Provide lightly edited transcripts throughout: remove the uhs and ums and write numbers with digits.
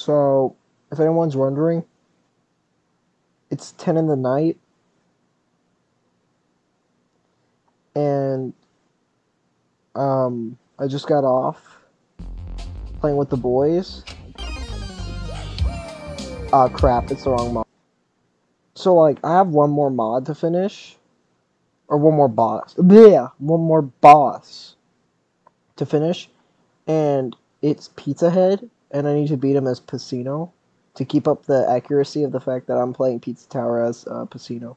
So, if anyone's wondering, it's 10 in the night, and I just got off playing with the boys. Crap, it's the wrong mod. So, like, I have one more mod to finish, or one more boss. Yeah, one more boss to finish, and it's Pizza Head, and I need to beat him as Pissino to keep up the accuracy of the fact that I'm playing Pizza Tower as Pissino.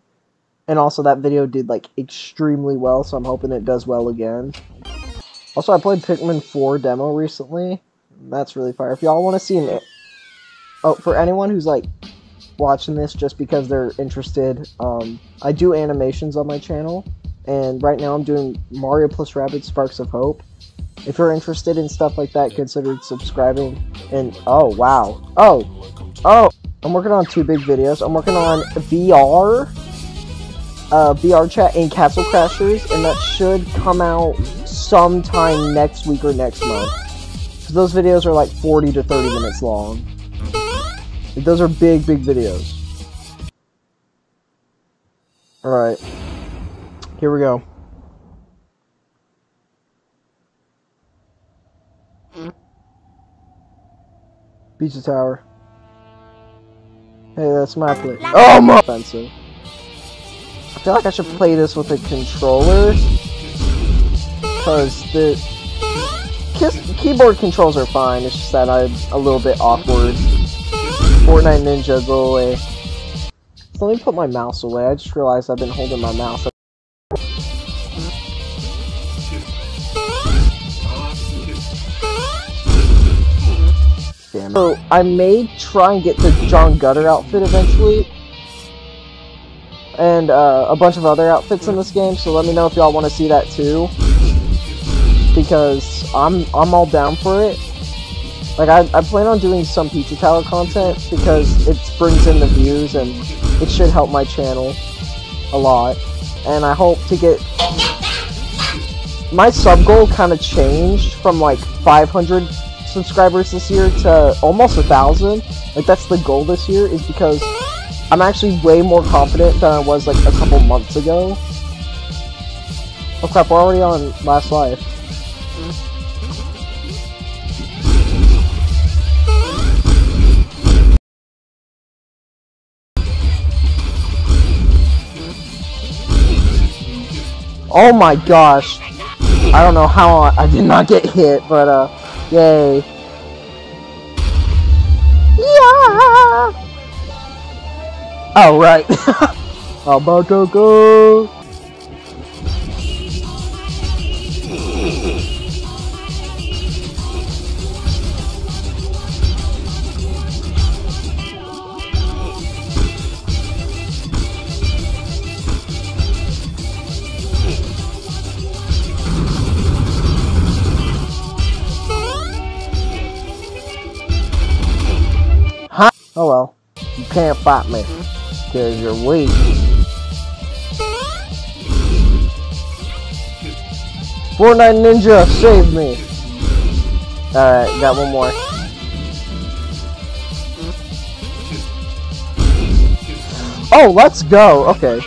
And also, that video did, like, extremely well, so I'm hoping it does well again. Also, I played Pikmin 4 demo recently. That's really fire. If y'all want to see an... Oh, for anyone who's, like, watching this just because they're interested, I do animations on my channel. And right now I'm doing Mario plus Rabbids Sparks of Hope. If you're interested in stuff like that, consider subscribing. And, oh, wow. Oh! I'm working on 2 big videos. I'm working on VR chat and Castle Crashers, and that should come out sometime next week or next month. Because those videos are like 40 to 30 minutes long. Those are big videos. Alright. Here we go. Pizza Tower. Hey, that's my plate. Oh, my expensive. I feel like I should play this with a controller, because the keyboard controls are fine, it's just that I'm a little bit awkward. Fortnite Ninja, go away. So let me put my mouse away. I just realized I've been holding my mouse. Damn it. So I may try and get the John Gutter outfit eventually, and a bunch of other outfits in this game, so let me know if y'all want to see that too, because I'm all down for it. Like, I plan on doing some Pizza Tower content, because it brings in the views, and it should help my channel a lot, and I hope to get... My sub goal kind of changed from, like, 500 subscribers this year to almost 1,000. Like, that's the goal this year, is because I'm actually way more confident than I was, like, a couple months ago. Oh crap, we're already on Last Life. Oh my gosh. I don't know how I did not get hit, but, yay. Yeah! Oh, right. I'm about to go. Huh? Oh well. You can't fight me. Because you're weak. Fortnite Ninja, save me! Alright, got one more. Oh, let's go! Okay.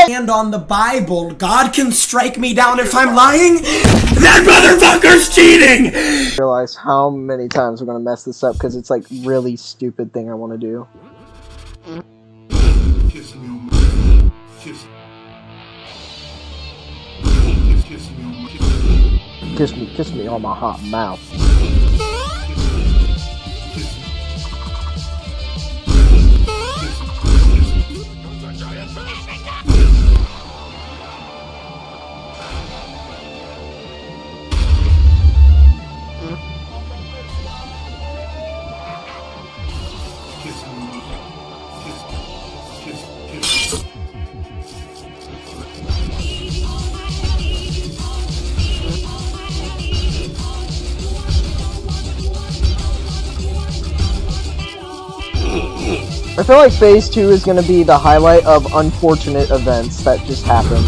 And on the Bible, God can strike me down if I'm lying. That motherfucker's cheating! I realize how many times we're gonna mess this up because it's like really stupid thing I want to do. Kiss me on my hot mouth. I feel like phase 2 is going to be the highlight of unfortunate events that just happened.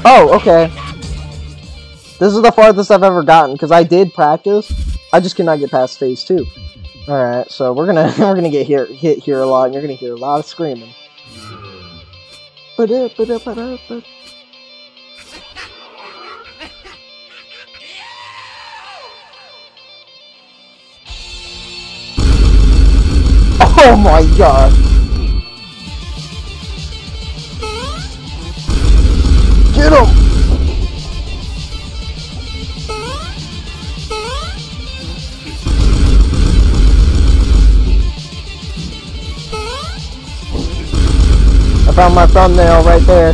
Oh, okay. This is the farthest I've ever gotten, because I did practice. I just cannot get past phase 2. Alright, so we're gonna get hit here a lot, and you're gonna hear a lot of screaming. Oh my god! Get him! I found my thumbnail right there.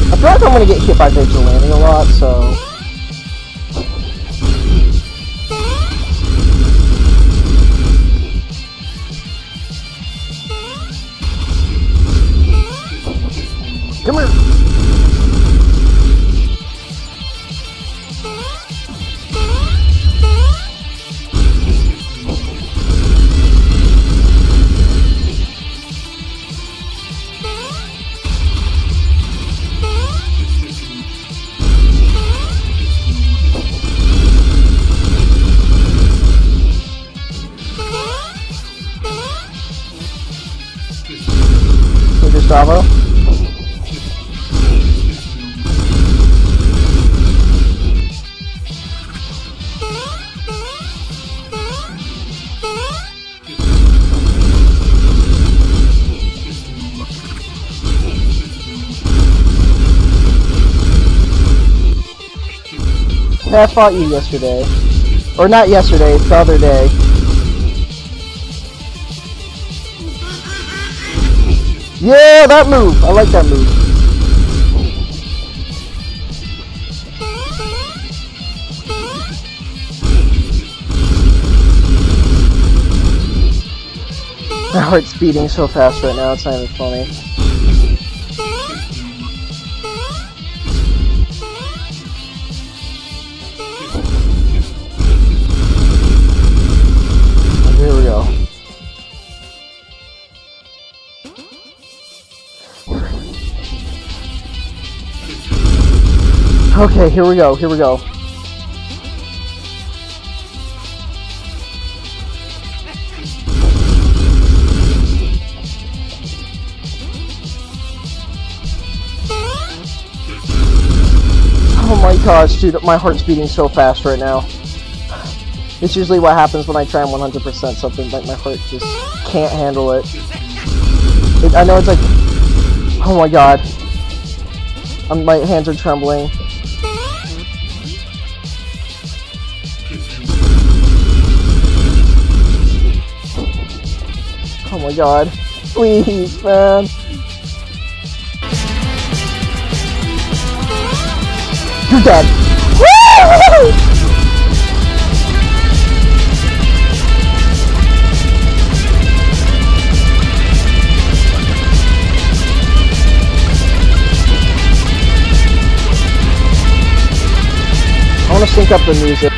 I feel like I'm gonna get hit by Vigilante a lot, so... Come here! Hey, Gustavo? I fought you yesterday. Or not yesterday, it's the other day. Yeah, that move! I like that move. My heart's beating so fast right now, it's not even funny. Here we go. Okay, here we go, here we go. Oh my gosh, dude, my heart's beating so fast right now. It's usually what happens when I try and 100% something, like my heart just can't handle it. I know it's like, oh my god. My hands are trembling. Oh my god. Please, man. You're dead. Woo! I want to sync up the music.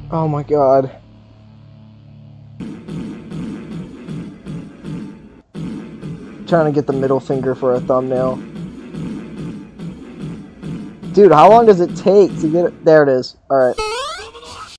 Oh my god. Trying to get the middle finger for a thumbnail. Dude, how long does it take to get it? There it is. Alright.